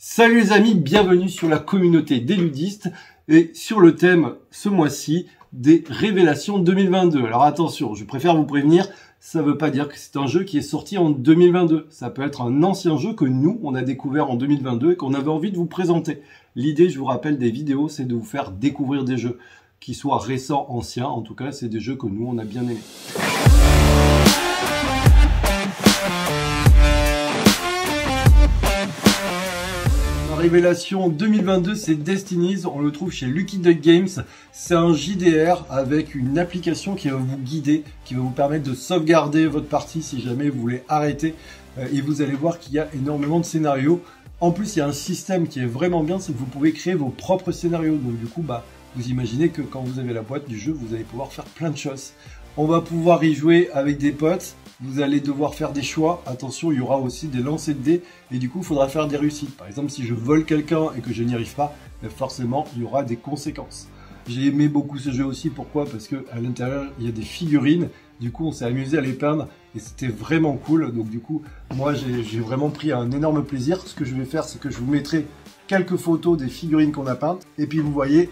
Salut les amis, bienvenue sur la communauté des ludistes et sur le thème ce mois-ci des révélations 2022. Alors attention, je préfère vous prévenir, ça ne veut pas dire que c'est un jeu qui est sorti en 2022. Ça peut être un ancien jeu que nous, on a découvert en 2022 et qu'on avait envie de vous présenter. L'idée, je vous rappelle, des vidéos, c'est de vous faire découvrir des jeux, qu'ils soient récents, anciens. En tout cas, c'est des jeux que nous, on a bien aimés. Révélation 2022, c'est Destinies, on le trouve chez Lucky Duck Games. C'est un JDR avec une application qui va vous guider, qui va vous permettre de sauvegarder votre partie si jamais vous voulez arrêter. Et vous allez voir qu'il y a énormément de scénarios. En plus, il y a un système qui est vraiment bien, c'est que vous pouvez créer vos propres scénarios. Donc du coup, vous imaginez que quand vous avez la boîte du jeu, vous allez pouvoir faire plein de choses. On va pouvoir y jouer avec des potes. Vous allez devoir faire des choix. Attention, il y aura aussi des lancers de dés. Et du coup, il faudra faire des réussites. Par exemple, si je vole quelqu'un et que je n'y arrive pas, forcément, il y aura des conséquences. J'ai aimé beaucoup ce jeu aussi. Pourquoi? Parce qu'à l'intérieur, il y a des figurines. Du coup, on s'est amusé à les peindre. Et c'était vraiment cool. Donc du coup, moi, j'ai vraiment pris un énorme plaisir. Ce que je vais faire, c'est que je vous mettrai quelques photos des figurines qu'on a peintes. Et puis, vous voyez,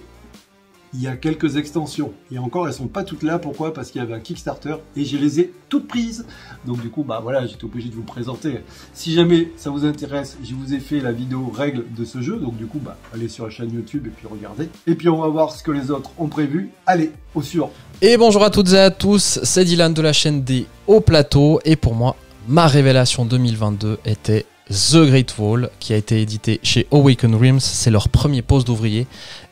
il y a quelques extensions. Et encore, elles sont pas toutes là. Pourquoi? Parce qu'il y avait un Kickstarter et je les ai toutes prises. Donc du coup, voilà, j'étais obligé de vous présenter. Si jamais ça vous intéresse, je vous ai fait la vidéo règle de ce jeu. Donc du coup, allez sur la chaîne YouTube et puis regardez. Et puis on va voir ce que les autres ont prévu. Allez, au suivant. Et bonjour à toutes et à tous, c'est Dylan de la chaîne des Hauts Plateaux. Et pour moi, ma révélation 2022 était The Great Wall, qui a été édité chez Awaken Realms. C'est leur premier poste d'ouvrier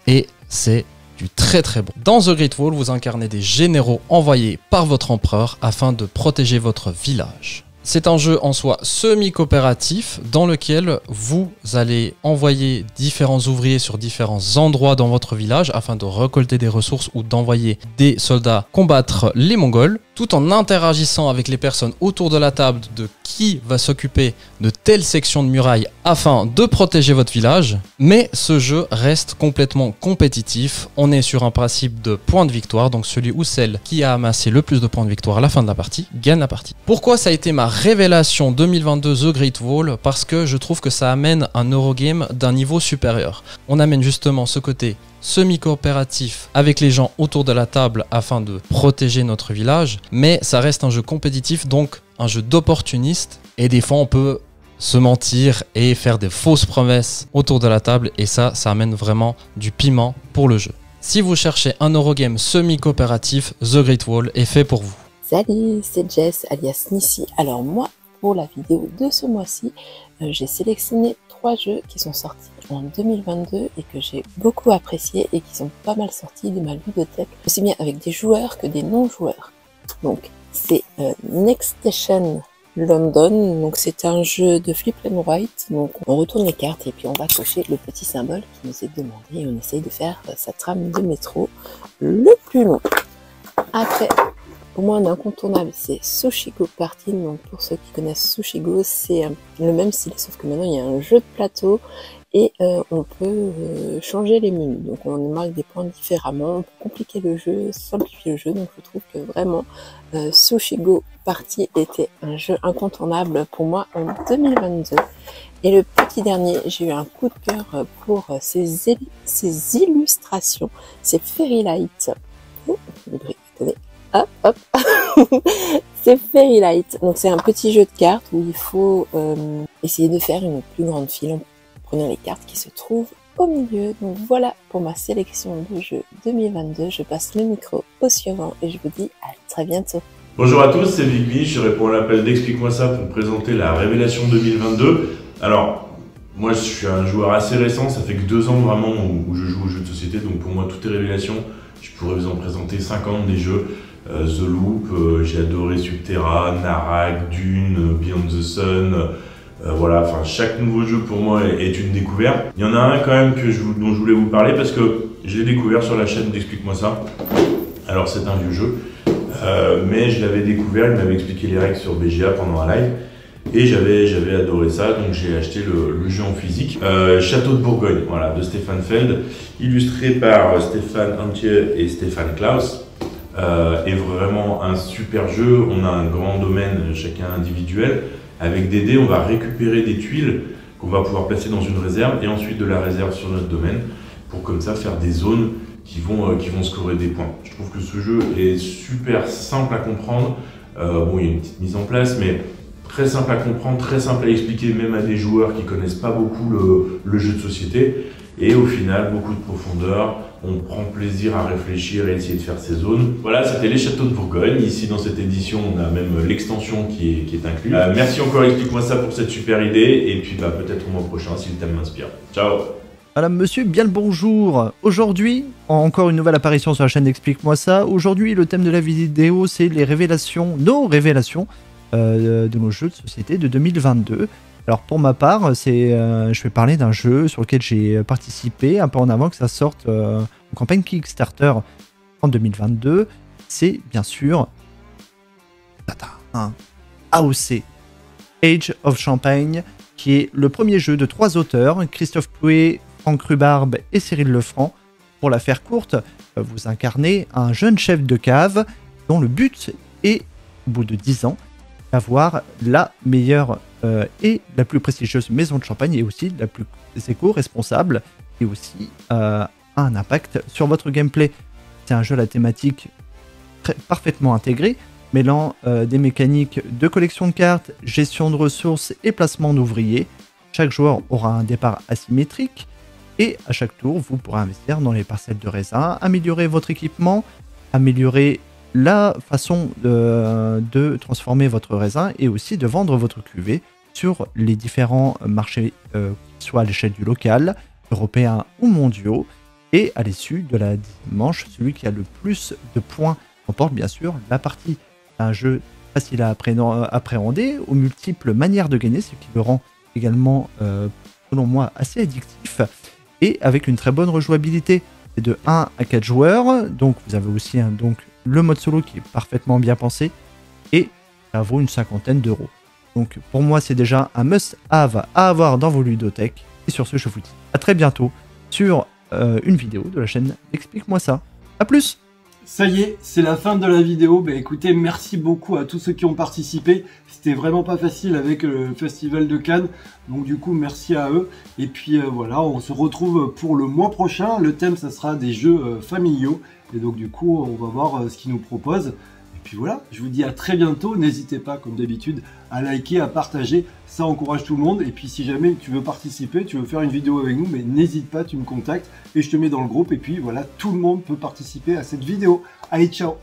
et c'est du très bon. Dans The Great Wall, vous incarnez des généraux envoyés par votre empereur afin de protéger votre village. C'est un jeu en soi semi-coopératif dans lequel vous allez envoyer différents ouvriers sur différents endroits dans votre village afin de récolter des ressources ou d'envoyer des soldats combattre les Mongols, tout en interagissant avec les personnes autour de la table de qui va s'occuper de telle section de muraille afin de protéger votre village. Mais ce jeu reste complètement compétitif. On est sur un principe de points de victoire, donc celui ou celle qui a amassé le plus de points de victoire à la fin de la partie gagne la partie. Pourquoi ça a été ma révélation 2022 The Great Wall? Parce que je trouve que ça amène un Eurogame d'un niveau supérieur. On amène justement ce côté semi-coopératif avec les gens autour de la table afin de protéger notre village, mais ça reste un jeu compétitif, donc un jeu d'opportuniste, et des fois on peut se mentir et faire des fausses promesses autour de la table, et ça amène vraiment du piment pour le jeu. Si vous cherchez un Eurogame semi-coopératif, The Great Wall est fait pour vous. Salut, c'est Jess alias Nissi. Alors moi, pour la vidéo de ce mois-ci, j'ai sélectionné 3 jeux qui sont sortis en 2022 et que j'ai beaucoup apprécié et qui sont pas mal sortis de ma ludothèque, aussi bien avec des joueurs que des non-joueurs. Donc c'est Next Station London, donc c'est un jeu de flip and write, donc on retourne les cartes et puis on va cocher le petit symbole qui nous est demandé et on essaye de faire sa trame de métro le plus long. Après, pour moi, un incontournable, c'est Sushigo Party. Donc, pour ceux qui connaissent Sushigo, c'est le même style, sauf que maintenant, il y a un jeu de plateau et on peut changer les menus. Donc, on marque des points différemment, on peut compliquer le jeu, simplifier le jeu. Donc, je trouve que vraiment, Sushigo Party était un jeu incontournable pour moi en 2022. Et le petit dernier, j'ai eu un coup de cœur pour ces illustrations. C'est Fairy Light. Oh, le bruit, attendez. Hop. C'est Fairy Light. Donc c'est un petit jeu de cartes où il faut essayer de faire une plus grande file en prenant les cartes qui se trouvent au milieu. Donc voilà pour ma sélection de jeux 2022. Je passe le micro au suivant et je vous dis à très bientôt. Bonjour à tous, c'est Big je réponds à l'appel d'Explique-moi ça pour présenter la révélation 2022. Alors, moi je suis un joueur assez récent, ça fait que 2 ans vraiment où je joue aux jeux de société, donc pour moi tout est révélation. Je pourrais vous en présenter 50 des jeux. The Loop, j'ai adoré Subterra, Narak, Dune, Beyond the Sun, voilà, enfin chaque nouveau jeu pour moi est une découverte. Il y en a un quand même dont je voulais vous parler parce que je l'ai découvert sur la chaîne d'Explique-moi ça. Alors c'est un vieux jeu, mais je l'avais découvert, il m'avait expliqué les règles sur BGA pendant un live et j'avais adoré ça, donc j'ai acheté le jeu en physique. Château de Bourgogne, voilà, de Stéphane Feld, illustré par Stéphane Antier et Stéphane Klaus. Est vraiment un super jeu. On a un grand domaine chacun individuel. Avec des dés, on va récupérer des tuiles qu'on va pouvoir placer dans une réserve et ensuite de la réserve sur notre domaine pour comme ça faire des zones qui vont scorer des points. Je trouve que ce jeu est super simple à comprendre. Bon, il y a une petite mise en place, mais très simple à comprendre, très simple à expliquer même à des joueurs qui connaissent pas beaucoup le jeu de société. Et au final, beaucoup de profondeur, on prend plaisir à réfléchir et essayer de faire ces zones. Voilà, c'était les Châteaux de Bourgogne. Ici, dans cette édition, on a même l'extension qui est incluse. Merci encore, explique-moi ça pour cette super idée. Et puis peut-être au mois prochain si le thème m'inspire. Ciao. Madame, monsieur, bien le bonjour. Aujourd'hui, encore une nouvelle apparition sur la chaîne Explique-moi ça. Aujourd'hui, le thème de la vidéo, c'est les révélations, nos révélations de nos jeux de société de 2022. Alors pour ma part, je vais parler d'un jeu sur lequel j'ai participé un peu en avant que ça sorte en campagne Kickstarter en 2022. C'est bien sûr un AOC, Age of Champagne, qui est le premier jeu de 3 auteurs, Christophe Plouet, Franck Rubarbe et Cyril Lefranc. Pour la faire courte, vous incarnez un jeune chef de cave dont le but est, au bout de 10 ans, d'avoir la meilleure et la plus prestigieuse maison de champagne et aussi la plus éco-responsable et aussi a un impact sur votre gameplay. C'est un jeu à la thématique parfaitement intégrée, mêlant des mécaniques de collection de cartes, gestion de ressources et placement d'ouvriers. Chaque joueur aura un départ asymétrique et à chaque tour, vous pourrez investir dans les parcelles de raisin, améliorer votre équipement, améliorer la façon de transformer votre raisin et aussi de vendre votre cuvée sur les différents marchés, soit à l'échelle du local, européen ou mondiaux. Et à l'issue de la manche, celui qui a le plus de points remporte bien sûr la partie. C'est un jeu facile à appréhender, aux multiples manières de gagner, ce qui le rend également, selon moi, assez addictif et avec une très bonne rejouabilité. C'est de 1 à 4 joueurs, donc vous avez aussi le mode solo qui est parfaitement bien pensé et ça vaut une 50aine d'euros. Donc pour moi c'est déjà un must-have à avoir dans vos ludothèques. Et sur ce je vous dis à très bientôt sur une vidéo de la chaîne Explique-moi ça. A plus. Ça y est, c'est la fin de la vidéo. Bah écoutez, merci beaucoup à tous ceux qui ont participé. C'était vraiment pas facile avec le Festival de Cannes. Donc du coup, merci à eux. Et puis voilà, on se retrouve pour le mois prochain. Le thème, ça sera des jeux familiaux. Et donc du coup, on va voir ce qu'ils nous proposent. Et puis voilà, je vous dis à très bientôt. N'hésitez pas, comme d'habitude, à liker, à partager. Ça encourage tout le monde. Et puis si jamais tu veux participer, tu veux faire une vidéo avec nous, mais n'hésite pas, tu me contactes et je te mets dans le groupe. Et puis voilà, tout le monde peut participer à cette vidéo. Allez, ciao!